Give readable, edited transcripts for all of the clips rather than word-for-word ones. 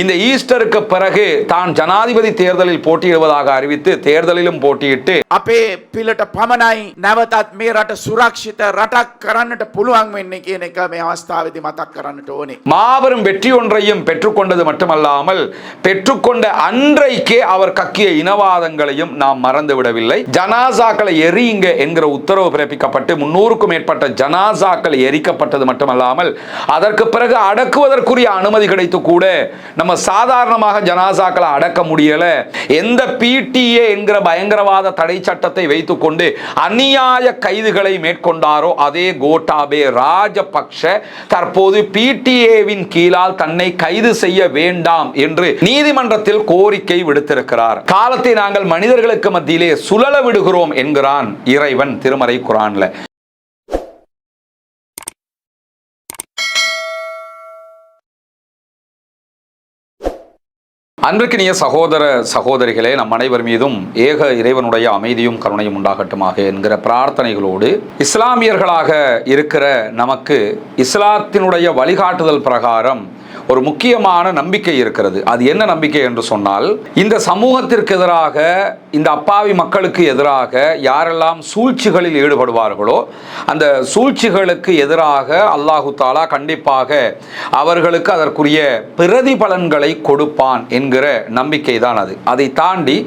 இந்த ஈஸ்டருக்கு பிறகு தான் ஜனாதிபதி தேர்தலில் போட்டியிடுவதாக அறிவித்து தேர்தலிலும் போட்டியிட்டு අපේ පිළට පමණයි නැවතත් මේ රට සුරක්ෂිත රටක් කරන්නට පුළුවන් වෙන්නේ කියන එක මේ අවස්ථාවේදී මතක් කරන්නට ඕනේ. மாபெரும் வெற்றி ஒன்றையும் பெற்றுக்கொண்டது மட்டுமல்லாமல் பெற்றுக்கொண்ட அன்றைக்கே அவர் கக்கிய இனவாதங்களையும் நாம் மறந்துவிடவில்லை. ஜனாசாக்களை எரியுங்க என்கிற உத்தரவு பிறப்பிக்கப்பட்டு 300க்கும் மேற்பட்ட ஜனாசாக்கள் எரிக்கப்பட்டது மட்டுமல்லாமல் அதற்கு பிறகு அடக்குவதற்குரிய அனுமதி கிடைத்து கூட நம்ம சாதாரணமாக ஜனாசாக்களை அடக்க முடியல. எந்த பிடிஏ என்கிற பயங்கரவாத தடை சட்டத்தை வைத்துக்கொண்டு அநியாய கைதுகளை மேற்கொண்டாரோ அதே கோட்டாபே ராஜபக்ஷ தற்போது பிடிஏவின் கீழால் தன்னை கைது செய்ய வேண்டாம் என்று நீதிமன்றத்தில் கோரிக்கை விடுத்திருக்கிறார். காலத்தை நாங்கள் மனிதர்களுக்கு மத்தியிலே சுழல விடுகிறோம் என்கிறான் இறைவன் திருமறை குர்ஆன்ல. அன்பிற்கினிய சகோதர சகோதரிகளே, நம் அனைவர் மீதும் ஏக இறைவனுடைய அமைதியும் கருணையும் உண்டாகட்டுமாக என்கிற பிரார்த்தனைகளோடு இஸ்லாமியர்களாக இருக்கிற நமக்கு இஸ்லாத்தினுடைய வழிகாட்டுதல் பிரகாரம் ஒரு முக்கியமான நம்பிக்கை இருக்கிறது. அது என்ன நம்பிக்கை என்று சொன்னால், இந்த சமூகத்திற்கு எதிராக, இந்த அப்பாவி மக்களுக்கு எதிராக யாரெல்லாம் சூழ்ச்சிகளில் ஈடுபடுவார்களோ அந்த சூழ்ச்சிகளுக்கு எதிராக அல்லாஹு தாலா கண்டிப்பாக அவர்களுக்கு அதற்குரிய பிரதிபலன்களை கொடுப்பான் என்கிற நம்பிக்கை தான் அது. அதை தாண்டி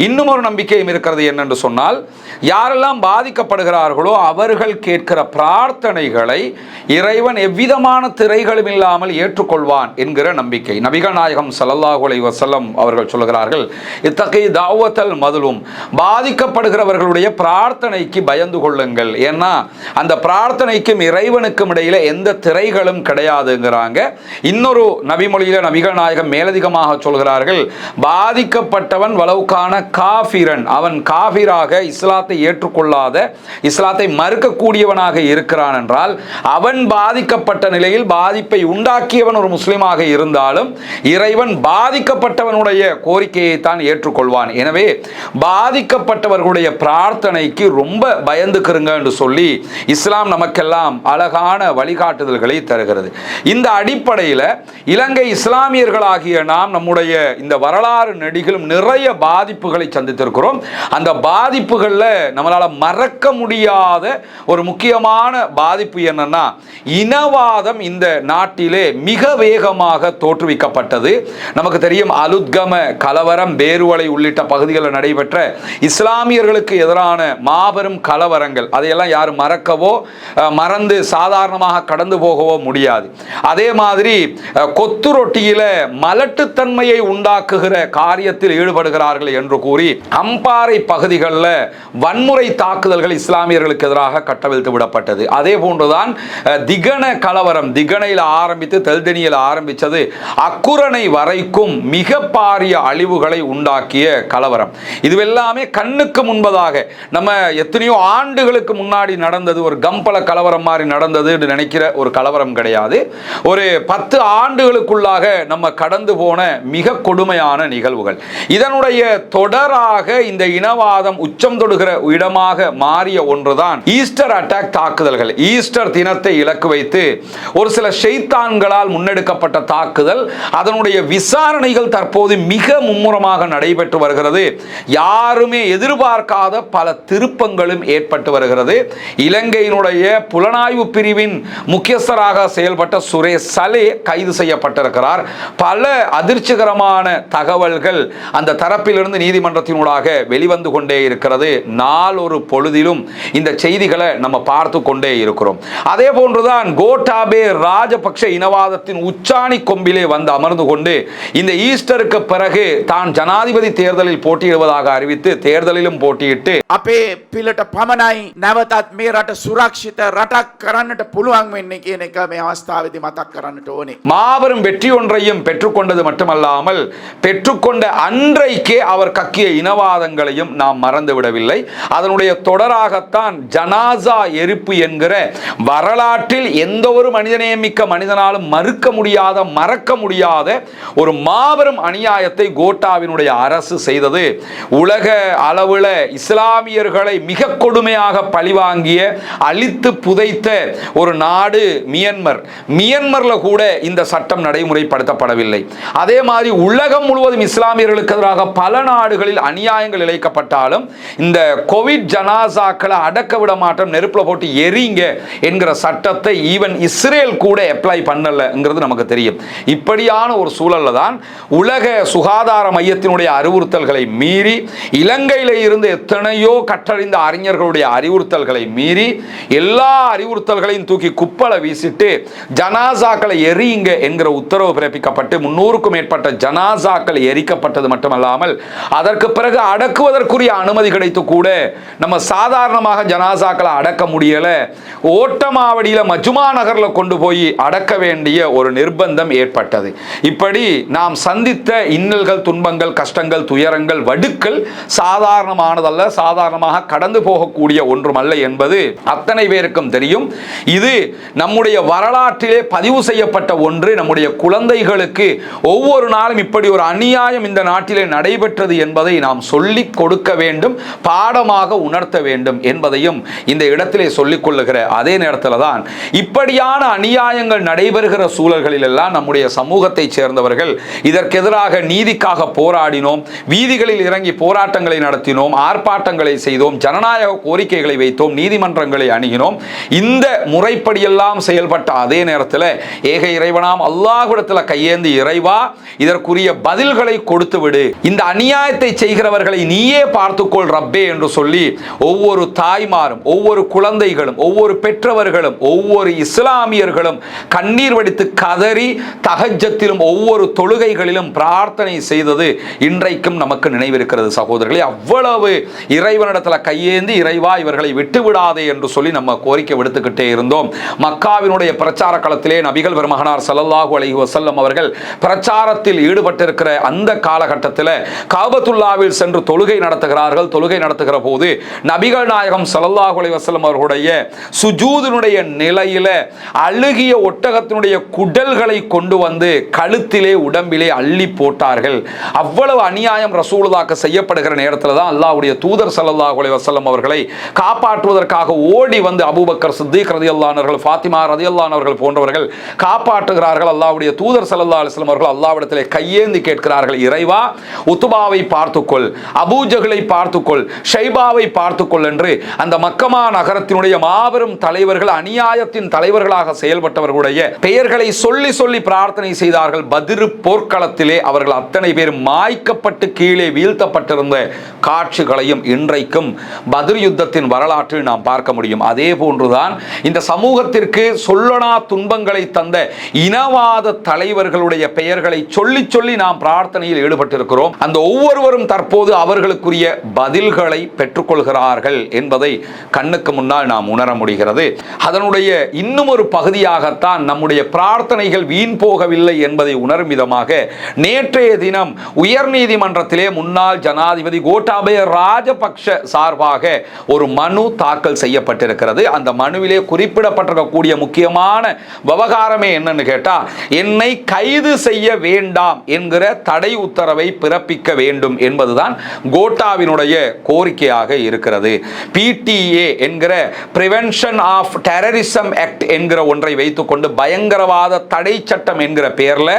இன்னும் ஒரு நம்பிக்கையும் இருக்கிறது. என்னென்று சொன்னால், யாரெல்லாம் பாதிக்கப்படுகிறார்களோ அவர்கள் கேட்கிற பிரார்த்தனைகளை இறைவன் எவ்விதமான திரைகளும் இல்லாமல் ஏற்றுக்கொள்வான் என்கிற நம்பிக்கை. நபிகள் நாயகம் ஸல்லல்லாஹு அலைஹி வஸல்லம் அவர்கள் சொல்கிறார்கள், இத்தகை தாவத்தல் மதுலும், பாதிக்கப்படுகிறவர்களுடைய பிரார்த்தனைக்கு பயந்து கொள்ளுங்கள். ஏன்னா அந்த பிரார்த்தனைக்கும் இறைவனுக்கும் இடையில எந்த திரைகளும் கிடையாதுங்கிறாங்க. இன்னொரு நபிமொழியில நபிகள் நாயகம் மேலதிகமாக சொல்கிறார்கள், பாதிக்கப்பட்டவன் வலவுக்கான காஃபிரன், அவன் காஃபிராக இஸ்லாத்தை ஏற்றுக்கொள்ளாத, இஸ்லாத்தை மறுக்கக்கூடியவனாக இருக்கிறான் என்றால், அவன் பாதிக்கப்பட்ட நிலையில் பாதிப்பை உண்டாக்கியவன் ஒரு முஸ்லிமாக இருந்தாலும் இறைவன் பாதிக்கப்பட்டவனுடைய கோரிக்கையை தான் ஏற்றுக்கொள்வான். எனவே பாதிக்கப்பட்டவர்களுடைய பிரார்த்தனைக்கு ரொம்ப பயந்துக்கிறங்க என்று சொல்லி இஸ்லாம் நமக்கெல்லாம் அழகான வழிகாட்டுதல்களை தருகிறது. இந்த அடிப்படையில் இலங்கை இஸ்லாமியர்களாகிய நாம் நம்முடைய இந்த வரலாறு நெடுகிலும் நிறைய பாதிப்புகளை சந்தித்திருக்கிறோம். அந்த பாதிப்புகளில் நம்மளால மறக்க முடியாத ஒரு முக்கியமான பாதிப்பு என்னன்னா, இனவாதம் இந்த நாட்டிலே மிக வேகமாக தோற்றுவிக்கப்பட்டது. நமக்கு தெரியும், அலுத்கம கலவரம், பேருவளை உள்ளிட்ட பகுதிகளில் நடைபெற்ற இஸ்லாமியர்களுக்கு எதிரான மாபெரும் கலவரங்கள், அதையெல்லாம் யாரும் மறக்கவோ மறந்து சாதாரணமாக கடந்து போகவோ முடியாது. அதே மாதிரி கொத்து ரொட்டியில மலட்டுத்தன்மையை உண்டாக்குகிற காரியத்தில் ஈடுபடுகிறார்கள் என்று கூறி அம்பாறை பகுதிகளில் வன்முறை தாக்குதல்கள் இஸ்லாமியர்களுக்கு எதிராக கட்டவிழ்த்து விடப்பட்டது. அதே போன்றுதான் திகன கலவரம், திகனையில் ஆரம்பித்து தெல்தெனியில் ஆரம்பித்தது அக்குரணை வரைக்கும் மிக பாரிய அழிவுகளை உண்டாக்கிய கலவரம். இதுவெல்லாமே கண்ணுக்கு முன்பதாக நம்ம எத்தனையோ ஆண்டுகளுக்கு முன்னாடி நடந்தது, ஒரு கம்பள கலவரம் மாதிரி நடந்தது நினைக்கிற ஒரு கலவரம் கிடையாது. ஒரு 10 ஆண்டுகளுக்குள்ளாக நம்ம கடந்து போன மிக கொடுமையான நிகழ்வுகள். இதனுடைய தொடராக இந்த இனவாதம் உச்சம் தொடுகிற இடமாக மாறிய ஒன்றுதான் ஈஸ்டர் அட்டாக் தாக்குதல்கள். ஈஸ்டர் தினத்தை இலக்கு வைத்து ஒரு சில ஷைத்தான்களால் முன்னெடுக்கப்பட்ட தாக்குதல், அதனுடைய விசாரணைகள் தற்போது மிக மும்முரமாக நடைபெற்று வருகிறது. யாருமே எதிர்பார்க்காத பல திருப்பங்களும் ஏற்பட்டு வருகிறது. இலங்கையினுடைய புலனாய்வு பிரிவின் முக்கியஸ்தராக செயல்பட்ட சுரேஷ் சலே கைது செய்யப்பட்டிருக்கிறார். பல அதிர்ச்சிகரமான தகவல்கள் அந்த தரப்பிலிருந்து நீதிமன்றத்தினூடாக வெளிவந்து கொண்டே இருக்கிறது. நாளொரு பொழுதிலும் இந்த செய்திகளை நம்ம பார்த்து கொண்டே இருக்கிறோம். அதே போன்றுதான் கோட்டாபே ராஜபக்ஷ இனவாதத்தின் உச்சாணி கொம்பிலே வந்து அமர்ந்து கொண்டு இந்த ஈஸ்டருக்கு பிறகு தான் ஜனாதிபதி தேர்தலில் போட்டியிடுவதாக அறிவித்து தேர்தலிலும் போட்டியிட்டு අපේ පිළට පමණයි නැවතත් මේ රට සුරක්ෂිත රටක් කරන්නට පුළුවන් වෙන්නේ කියන එක මේ අවස්ථාවේදී මතක් කරන්නට ඕනේ. மாபெரும் வெற்றி ஒன்றையும் பெற்றுக்கொண்டது மட்டுமல்லாமல் பெற்றுக்கொண்ட அன்றைக்கே அவர் கக்கிய இனவாதங்களையும் நாம் மறந்து விடவில்லை. அதனுடைய தொடராகத்தான் ஜனாசா எரிப்பு என்கிற வரலாற்றில் எந்த ஒரு மனிதநேயமிக்க மனிதனாலும் மறுக்க முடியாத, மறக்க முடியாத ஒரு மாபெரும் அநியாயத்தை கோட்டாவினுடைய அரசு செய்தது. உலக அளவுல இஸ்லாமியர்களை மிக கொடுமையாக பழிவாங்கிய அழித்து புதைத்த ஒரு நாடு மியன்மர்ல கூட இந்த சட்டம் நடைமுறைப்படுத்தப்படவில்லை. அதே மாதிரி உலகம் முழுவதும் இஸ்லாமியர்களுக்கு எதிராக பல நாடுகளில் அநியாயங்கள் இழைக்கப்பட்டாலும் இந்த கோவிட் ஜனாசாக்களை அடக்க விட மாட்டோம், நெருப்புல போட்டு எரிங்க என்கிற சட்டத்தை ஈவன் இஸ்ரேல் கூட அப்ளை பண்ணலங்கிறது நமக்கு தெரியும். இப்படியான ஒரு சூழல்ல தான் உலக சுகாதார மையத்தினுடைய அறிவுறுத்தல்களை மீறி, இலங்கையில இருந்து எத்தனையோ கற்றறிந்த அறிஞர்களுடைய அறிவுறுத்தல்களை மீறி எல்லா அறிவுறுத்தல்களையும் தூக்கி குப்பள வீசிட்டு ஜனாசாக்களை எரியுங்க என்கிற உத்தரவு பிறப்பிக்கப்பட்டு 300க்கும் மேற்பட்ட ஜனாசாக்கள் எரிக்கப்பட்டது மட்டுமல்லாமல் அதற்கு பிறகு அடக்குவதற்குரிய அனுமதி கிடைத்து கூட நம்ம சாதாரணமாக ஜனாசாக்களை அடக்க முடியல. ஓட்டமாவடியில மஜ்மா நகர்ல கொண்டு போய் அடக்க வேண்டிய ஒரு நிர்பந்தம் ஏற்பட்டது. இப்படி நாம் சந்தித்த இன்னல்கள், துன்பங்கள், கஷ்டங்கள், துயரங்கள், வடுக்கள் சாதாரணமானதல்ல, சாதாரணமாக கடந்து போகக்கூடிய ஒன்றுமல்ல என்பது அத்தனை பேருக்கும் தெரியும். இது நம்முடைய வரலாற்றிலே பதிவு செய்யப்பட்ட ஒன்று. நம்முடைய குழந்தைகளுக்கு ஒவ்வொரு நாளும் இப்படி ஒரு அநியாயம் இந்த நாட்டிலே நடைபெற்றது என்பதை நாம் சொல்லிக் கொடுக்க வேண்டும், பாடமாக உணர்த்த வேண்டும் என்பதையும் இந்த இடத்திலே சொல்லிக் கொள்ளுகிற அதே நேரத்தில் தான் இப்படியான அநியாயங்கள் நடைபெறுகிற சூழல்களில் எல்லாம் நம்முடைய சமூகத்தை சேர்ந்தவர்கள் இதற்கு எதிராக நீதிக்காக போராடினோம், வீதிகளில் இறங்கி போராட்டங்களை நடத்தினோம், ஆர்ப்பாட்டங்களை செய்தோம், ஜனநாயக கோரிக்கைகளை வைத்தோம், நீதிமன்றங்களை அணுகினோம். இந்த முறைப்படியெல்லாம் செயல்பட்ட அதே நேரத்தில் ஏக இறைவனாம் அல்லாஹ்விடத்தில் கையேந்தி, இறைவா இதற்குரிய பதில்களை கொடுத்து விடு, இந்த அநியாயத்தை செய்கிறவர்களை நீயே பார்த்துக்கொள் ரப்பே என்று சொல்லி ஒவ்வொரு தாய்மாரும், ஒவ்வொரு குழந்தைகளும், ஒவ்வொரு பெற்றவர்களும், ஒவ்வொரு இஸ்லாமியர்களும் கண்ணீர் வடித்து கதறி தஹஜ்ஜத்திலும் ஒவ்வொரு தொழுகைகளிலும் பிரார்த்தனை செய்தது இன்றைக்கும் நமக்கு நினைவிருக்கிறது சகோதரர்களே. அவ்வளவு இறைவனிடத்தில் கையேந்தி, இறைவா இவர்களை விட்டு விடாதே என்று சொல்லி நம்ம கோரிக்கை விடுத்துக்கிட்டே இருந்தோம். மக்காவினுடைய பிரச்சார களத்திலே நபிகள் பெருமகனார் ஸல்லல்லாஹு அலைஹி வஸல்லம் அவர்கள் பிரச்சாரத்தில் ஈடுபட்டிருக்கிற அந்த காலகட்டத்தில் காபத்துல்லாவில் சென்று தொழுகை நடத்துகிறார்கள். தொழுகை நடத்துகிற போது நபிகள் நாயகம் ஸல்லல்லாஹு அலைஹி வஸல்லம் அவர்களுடைய சுஜூதினுடைய நிலையில அழுகிய ஒட்டகத்தினுடைய குடல்களை கொண்டு வந்து கழுத்திலே, உடம்பிலே அள்ளி போட்டார்கள். அவ்வளவு அநியாயம் ரசூலுல்லாஹ்க்கு செய்யப்படுகிற நேரத்தில் தான் அல்லாஹ்வுடைய தூதர் ஸல்லல்லாஹு அலைஹி வஸல்லம் அவர்களை காப்பாற்றுவதற்காக ஓடி வந்து அபூபக்கர் சித்திக் ரலியல்லாஹு அன்ஹு, ஃபாத்திமா ரலியல்லாஹு அன்ஹு போன்றவர்கள் காப்பாற்றுகிறார்கள். அல்லாஹ்வுடைய தூதர் ஸல்லல்லாஹு அலைஹி வஸல்லம் அவர்கள் அல்லாஹ்விடத்திலே கையேந்தி கேட்கிறார்கள், இறைவா உத்பாவை பார்த்துக்கொள், அபூஜஹலை பார்த்துக்கொள், ஷைபாவை பார்த்துக்கொள் என்று அந்த மக்கமா நகரத்தினுடைய மாபெரும் தலைவர்கள், அநியாயத்தின் தலைவர்களாக செயல்பட்டவர்களுடைய பெயர்களை சொல்லி சொல்லி பிரார்த்தனை செய்தார்கள். பத்ர் போர்க்களத்திலே அவர்கள் அத்தனை பேர் மாய்க்கப்பட்டு கீழே வீழ்த்தப்பட்டிருந்த காட்சிகளையும் இன்றைக்கும் பத்ர் யுத்தத்தின் வரலாற்றில் நாம் பார்க்க முடியும். அதே போன்றுதான் இந்த சமூகத்திற்கு சொல்லனா துன்பங்களை தந்த இனவாத தலைவர்களுடைய பெயர்களை சொல்லி சொல்லி நாம் பிரார்த்தனையில் ஈடுபட்டிருக்கிறோம். அந்த ஒவ்வொருவரும் தற்போது அவர்களுக்குரிய பதில்களை பெற்றுக்கொள்கிறார்கள் என்பதை கண்ணுக்கு முன்னால் நாம் உணர முடிகிறது. அதனுடைய இன்னும் ஒரு பகுதியாகத்தான் நம்முடைய பிரார்த்தனைகள் வீண் போகவில்லை என்பதை உணரும் விதமாக நேற்றைய தினம் உயர்நீதிமன்றத்திலே முன்னாள் ஜனாதிபதி கோட்டாபய ராஜபக்ஷ சார்பாக ஒரு மனு தாக்கல் செய்யப்பட்டிருக்கிறது. அந்த மனுவிலே குறிப்பிடப்பட்டிருக்கக்கூடிய முக்கியமான விவகாரமே என்னன்னு கேட்டா, என்னை கைது செய்ய வேண்டாம் என்கிற தடை உத்தரவை பிறப்பிக்க வேண்டும் என்பதுதான் கோட்டாவினுடைய கோரிக்கையாக இருக்கிறது. PTA என்கிற பிரிவென்ஷன் ஆஃப் டெரரிசம் ஆக்ட் என்கிற ஒன்றை வைத்துக்கொண்டு பயங்கரவாத தடை சட்டம் என்கிற பெயர்ல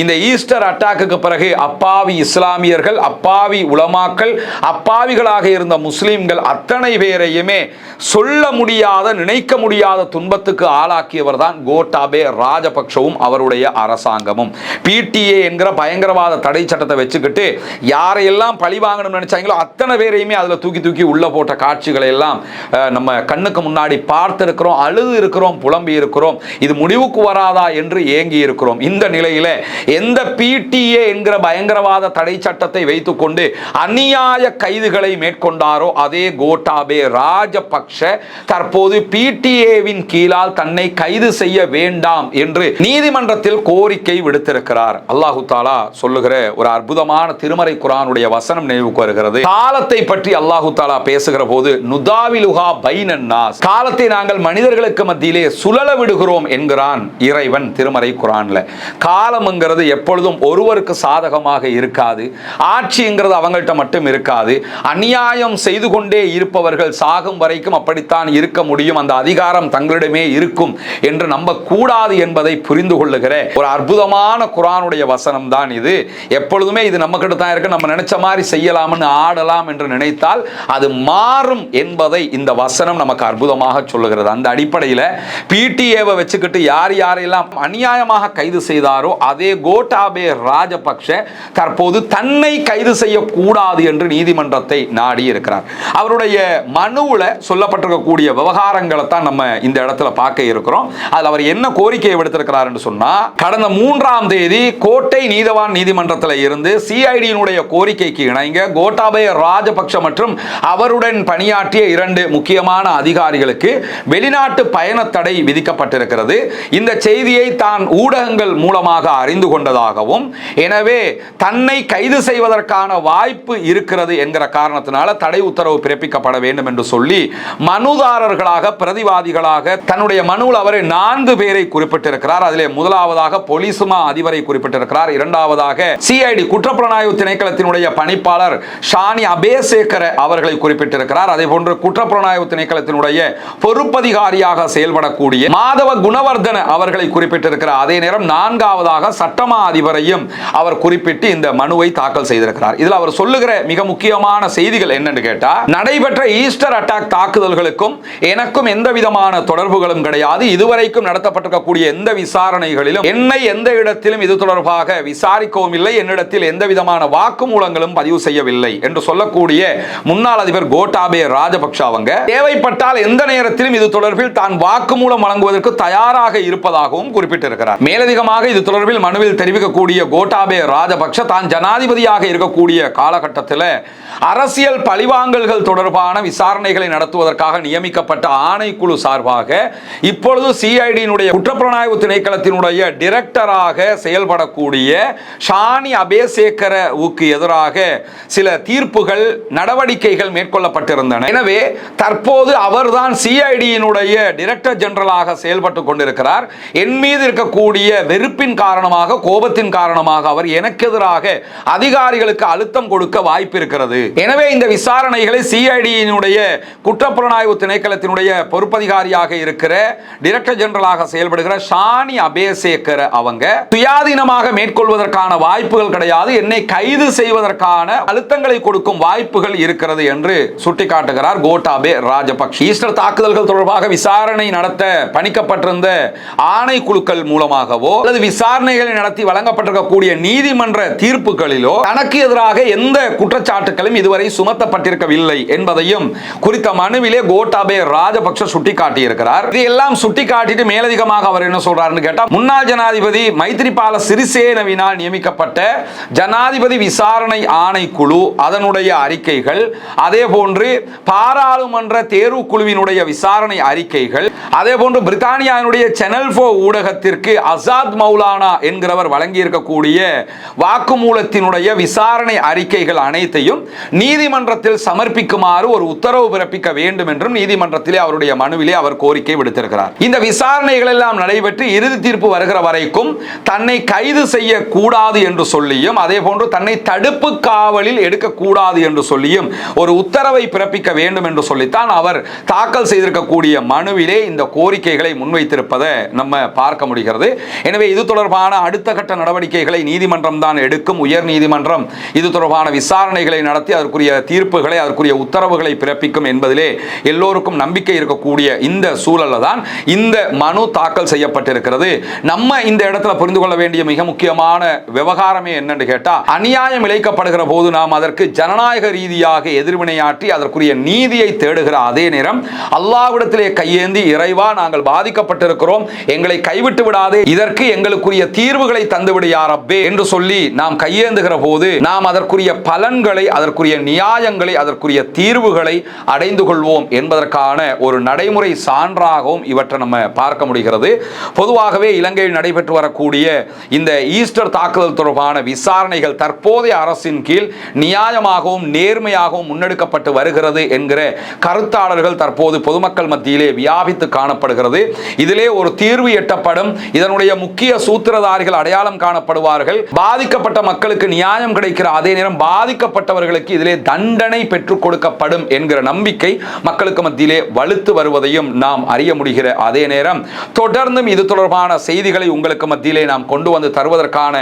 இந்த ஈஸ்டர் அட்டாக்கு பிறகு அப்பாவி இஸ்லாமியர்கள், அப்பாவி உலமாக்கள், அப்பாவிகளாக இருந்த முஸ்லிம்கள் அத்தனை பேரையுமே சொல்ல முடியாத, நினைக்க முடியாத துன்பத்துக்கு ஆளாக்கியவர் தான் கோட்டாபே ராஜபக்ஷவும் அவருடைய அரசாங்கமும். PTA என்கிற பயங்கரவாத தடை சட்டத்தை வச்சுக்கிட்டு யாரையெல்லாம் பழி வாங்கணும்னு நினைச்சாங்களோ அத்தனை பேரையுமே அதில் தூக்கி தூக்கி உள்ள போட்ட காட்சிகளை எல்லாம் நம்ம கண்ணுக்கு முன்னாடி பார்த்திருக்கிறோம், அழுது இருக்கிறோம், புலம்பி இருக்கிறோம். இது முடிவுக்கு வராதா என்று ஏங்கி இருக்கிறோம். இந்த நிலையில எந்த PTA என்கிற பயங்கரவாத தடை சட்டத்தை வைத்துக்கொண்டு அநியாய கைதுகளை மேற்கொண்டாரோ அதே கோட்டாபே ராஜபக்ஷ தற்போது PTA-வின் கீழால் தன்னை கைது செய்ய வேண்டாம் என்று நீதிமன்றத்தில் கோரிக்கை விடுத்திருக்கிறார். அல்லாஹு தாலா சொல்லுகிற ஒரு அற்புதமான திருமறை குர்ஆனுடைய வசனம் நினைவுக்கு வருகிறது. காலத்தை பற்றி அல்லாஹு தாலா பேசுகிற போது நுதாவிலுஹா பைனன் நாஸ், காலத்தை நாங்கள் மனிதர்களுக்கு மத்தியிலே சுழல விடுகிறோம் என்கிறான் இறைவன் திருமறை குர்ஆன்ல. காலம்ங்கிறது எப்பொழுதும் ஒருவருக்கு சாதகமாக இருக்காது. ஆட்சிங்கிறது அவங்கள்ட்ட மட்டும் இருக்காது. அநியாயம் செய்து கொண்டே இருப்பவர்கள் சாகும் வரைக்கும் அப்படித்தான் இருக்க முடியும், அந்த அதிகாரம் தங்களிடமே இருக்கும் என்று நம்பக்கூடாது என்பதை புரிந்து கொள்ளுகிற ஒரு அற்புதமான குர்ஆனுடைய வசனம் தான் இது. எப்பொழுதுமே இது நம்ம கிட்ட தான் இருக்கு, நம்ம நினைச்ச மாதிரி செய்யலாம்னு ஆடலாம் என்று நினைத்தால் அது மாறும் என்பதை இந்த வசனம் நமக்கு அற்புதமாக சொல்லுகிறது. அந்த அடிப்படையில் பிடிஏவை வச்சுக்கிட்டு யார் யாரெல்லாம் அநியாயமாக கைது செய்தாரோ அதே கோட்டாபே ராஜபக்ஷ தற்போது தன்னை கைது செய்யக்கூடாது என்று நீதிமன்றத்தை நாடி இருக்கிறார். அவருடைய மனுவில் சொல்லப்பட்டிருக்கக்கூடிய விவகாரங்களை தான் நம்ம இந்த இடத்துல பார்க்க இருக்கிறோம். அதில் அவர் என்ன கோரிக்கையை விடுத்திருக்கிறார் என்று சொன்னா, கடந்த 3ஆம் தேதி கோட்டை நீதவான் நீதிமன்றத்தில் இருந்து சிஐடியினுடைய கோரிக்கைக்கு இணங்க கோட்டாபய ராஜபக்ஷ மற்றும் அவருடன் பணியாற்றிய 2 முக்கியமான அதிகாரிகளுக்கு வெளிநாட்டு பயண தடை விதிக்கப்பட்டிருக்கிறது. இந்த செய்தியை தான் ஊடகங்கள் மூலமாக அறிந்து கொண்டதாகவும், எனவே தன்னை கைது செய்வதற்கான வாய்ப்பு இருக்கிறது என்கிற காரணத்தினால தடை உத்தரவு பிறப்பிக்கப்பட வேண்டும் என்று சொல்லி மனுதாரர்களாக பிரதிவாதிகளாக தன்னுடைய மனுவில் அவர் 4 பேரை குறிப்பிட்டிருக்கிறார். அதிலே முதலாவதாக போலீசுமா அதிபரை குறிப்பிட்டிருக்கிறார். இரண்டாவதாக சிஐடி குற்றப்புலனாய்வு திணைக்களத்தினுடைய பணிப்பாளர் ஷானி அபேசேகர அவர்களை குறிப்பிட்டிருக்கிறார். அதே போன்று குற்றப்புலனாய்வு திணைக்களத்தினுடைய பொறுப்பதிகாரியாக செயல்படக்கூடிய மாதவ குணவர்தன அவர்களை குறிப்பிட்டிருக்கிறார். அதே நேரம் 4ஆவதாக சட்டமா அதிபரையும் அவர் குறிப்பிட்டு இந்த மனுவை தாக்கல் செய்திருக்கிறார். இதில் அவர் சொல்லுகிற மிக முக்கியமான செய்திகள் என்னன்னு கேட்டா, நடைபெற்ற ஈஸ்டர் அட்டாக் தாக்குதல்களுக்கும் எனக்கும் எந்த விதமான தொடர்புகளும் கிடையாது. இதுவரைக்கும் நடத்தப்பட்டிருக்கக்கூடிய எந்த விசாரணைகளிலும் என்னை எந்த இடத்திலும் இது தொடர்பாக விசாரிக்கவும் இல்லை, என்னிடத்தில் எந்த விதமான வாக்குமூலங்களும் பதிவு செய்யவில்லை என்று சொல்லக்கூடிய முன்னாள் அதிபர் கோட்டாபே ராஜபக்ஷ அவங்க தேவைப்பட்டால் எந்த நேரத்திலும் இது தொடர்பில் தான் வாக்குமூலம் வழங்குவதற்கு தயாராக இருப்பதாகவும் குறிப்பிட்டிருக்கிறார். மேலதிகமாக இது தொடர்பில் மனுவில் தெரிவிக்கக்கூடிய கோட்டாபே ராஜபக்ஷ தான் ஜனாதிபதியாக இருக்கக்கூடிய காலகட்டத்தில் அரசியல் பழிவாங்கல்கள் தொடர்பான விசாரணைகளை நடத்துவதற்காக நியமிக்கப்பட்ட ஆணைக்குழு சார்பாக இப்பொழுது சிஐடியினுடைய குற்றப்புலனாய்வு திணைக்களத்தினுடைய டைரக்டராக செயல்படக்கூடிய ஷானி அபேசேகரவுக்கு எதிராக சில தீர்ப்புகள் நடவடிக்கைகள் மேற்கொள்ளப்பட்டிருந்தன. எனவே தற்போது அவர்தான் சிஐடியினுடைய டைரக்டர் ஜெனரலாக செயல்பட்டு கொண்டிருக்கிறார். என் மீது இருக்கக்கூடிய வெறுப்பின் காரணமாக, கோபத்தின் காரணமாக அவர் எனக்கு எதிராக அதிகாரிகளுக்கு அழுத்தம் கொடுக்க வாய்ப்பு இருக்கிறது. எனவே இந்த விசாரணைகளை சிஐடியினுடைய குற்றப்புலனாய்வு திணைக்களத்தினுடைய பொறுப்பதிகாரியாக இருக்கிற டைரக்டர் ஜெனரலாக செயல்படுகிற ஷானி அபேசேகர அவங்க சுயாதீனமாக மேற்கொள்வதற்கான வாய்ப்புகள் கிடையாது, என்னை கைது செய்வதற்கான அழுத்தங்களை கொடுக்கும் வாய்ப்புகள் இருக்கிறது என்று சுட்டிக்காட்டுகிறார் கோட்டாபே ராஜபக்ஷ. ஈஸ்டர் தாக்குதல்கள் தொடர்பாக விசாரணை நடத்த பணிக்கப்பட்டிருந்த ஆணைக்குழுக்கள் மூலமாகவோ அல்லது விசாரணைகளை நடத்தி வழங்கப்பட்டிருக்கக்கூடிய நீதிமன்ற தீர்ப்புகளிலோ தனக்கு எதிராக எந்த குற்றச்சாட்டுகளும் இதுவரை சுமத்தப்பட்டிருக்கவில்லை என்பதையும் குறித்த மனுவிலே கோட்டாபே ராஜபக்ஷ சுட்டிக்காட்டியிருக்கிறார். இதையெல்லாம் சுட்டிக்காட்டிட்டு மேலதிகமாக அவர் என்ன சொல்றாருன்னு கேட்டா, முன்னாள் ஜனாதிபதி மைத்ரிபால சிறிசேனவினால் நியமிக்கப்பட்ட ஜனாதிபதி விசாரணை ஆணைக்குழு அதனுடைய அறிக்கைகள், அதே போன்று பாராளுமன்ற தேர்வு குழுவினுடைய விசாரணை அறிக்கைகள், அதே போன்று பிரித்தானியாவினுடைய சேனல் 4 ஊடகத்திற்கு அசாத் மௌலானா என்கிறவர் வழங்கியிருக்கக்கூடிய வாக்குமூலத்தினுடைய விசாரணை அறிக்கைகள் அனைத்தையும் நீதிமன்றத்தில் சமர்ப்பிக்குமாறு ஒரு உத்தரவு பிறப்பிக்க வேண்டும் என்றும் நீதிமன்றத்திலே அவருடைய மனுவிலே அவர் கோரிக்கை விடுத்திருக்கிறார். இந்த விசாரணைகள் எல்லாம் நடைபெற்று இறுதி தீர்ப்பு வருகிற வரைக்கும் தன்னை கைது செய்யக்கூடாது என்று சொல்லியும், அதே போன்று தன்னை தடுப்பு காவலில் எடுக்கக்கூடாது என்று சொல்லியும் ஒரு உத்தரவை பிறப்பிக்க வேண்டும் என்று சொல்லித்தான் அவர் தாக்கல் செய்திருக்கக்கூடிய மனுவிலே இந்த கோரிக்கைகளை முன்வைத்திருப்பதை நம்ம பார்க்க முடிகிறது. எனவே இது தொடர்பான அடுத்த கட்ட நடவடிக்கைகளை நீதிமன்றம் தான் எடுக்கும். உயர் நீதிமன்றம் இது தொடர்பான விசாரணைகளை நடத்தி அதற்குரிய தீர்ப்புகளை, அதற்குரிய உத்தரவுகளை பிறப்பிக்கும் என்பதிலே எல்லோருக்கும் நம்பிக்கை இருக்கக்கூடிய இந்த சூழல்ல தான் இந்த மனு தாக்கல் செய்யப்பட்டிருக்கிறது. நம்ம இந்த இடத்துல புரிந்து கொள்ள வேண்டிய மிக முக்கியமான விவகாரமே என்னன்னு கேட்டா, அநியாயம் இழைக்கப்படுகிற போது நாம் அதற்கு ஜனநாயக ரீதியாக எதிர்வினையாற்றி அதற்குரிய நீதியை தேடுகிற அதே நேரம் அல்லாஹ்விடத்திலே கையேந்தி, இறைவா நாங்கள் பாதிக்கப்பட்டிருக்கிறோம், எங்களை கைவிட்டு விடாதே, இதற்கு எங்களுக்குரிய தீர்வுகளை தந்துவிடு யா ரப்பே என்று சொல்லி நாம் கையேந்துகிற போது நாம் அதற்குரிய பலன்களை, அதற்குரிய நியாயங்களை, அதற்குரிய தீர்வுகளை அடைந்து கொள்வோம் என்பதற்கான ஒரு நடைமுறை சான்றாகவும் இவற்றை நம்ம பார்க்க முடிகிறது. பொதுவாகவே இலங்கையில் நடைபெற்று வரக்கூடிய இந்த ஈஸ்டர் தாக்குதல் தொடர்பான விசாரணைகள் தற்போதைய அரசின் கீழ் நியாயமாகவும் நேர்மையாகவும் முன்னெடுக்கப்பட்டு வருகிறது என்கிற கருத்தாளர்கள் தற்போது பொதுமக்கள் மத்தியிலே வியாபித்து காணப்படுகிறது. இதிலே ஒரு தீர்வு எட்டப்படும், இதனுடைய முக்கிய சூத்திரதாரிகள் அடையாளம் காணப்படுவார்கள், பாதிக்கப்பட்ட மக்களுக்கு நியாயம் கிடைக்கிற அதே நேரம் நேரம் பாதிக்கப்பட்டவர்களுக்கு இதிலே தண்டனை பெற்றுக் கொடுக்கப்படும் என்கிற நம்பிக்கை மக்களுக்கு மத்தியிலே வலுத்து வருவதையும் நாம் அறிய முடிகிற அதே நேரம் தொடர்ந்தும் இது தொடர்பான செய்திகளை உங்களுக்கு மத்தியிலே நாம் கொண்டு வந்து தருவதற்கான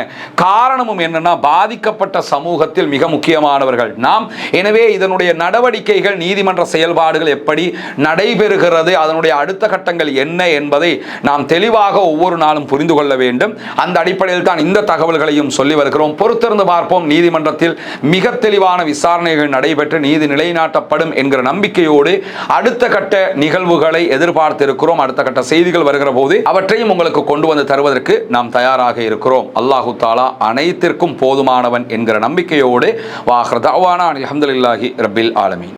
காரணமும் என்னன்னா, பாதிக்கப்பட்ட சமூகத்தில் மிக முக்கியமானவர்கள் நாம். எனவே இதனுடைய நடவடிக்கைகள், நீதிமன்ற செயல்பாடுகள் எப்படி நடைபெறுகிறது, அதனுடைய அடுத்த கட்டங்கள் என்ன என்பதை நாம் தெளிவாக ஒவ்வொரு நாளும் புரிந்து கொள்ள வேண்டும். அந்த அடிப்படையில் தான் இந்த தகவல்களையும் சொல்லி வருகிறோம். பொறுத்திருந்து பார்ப்போம். நீதிமன்றத்தில் மிக தெளிவான விசாரணைகள் நடைபெற்று நீதி நிலைநாட்டப்படும் என்கிற நம்பிக்கையோடு அடுத்த கட்ட நிகழ்வுகளை எதிர்பார்த்து இருக்கிறோம். அடுத்த கட்ட செய்திகள் வருகிற போது அவற்றையும் உங்களுக்கு கொண்டு வந்து தருவதற்கு நாம் தயாராக இருக்கிறோம். அல்லாஹு தாலா அனைத்திற்கும் போதுமானவன் என்கிற நம்பிக்கையோடு வாஹ்ர தஅவானா அல்ஹம்துலில்லாஹி ரப்பில் ஆலமீன்.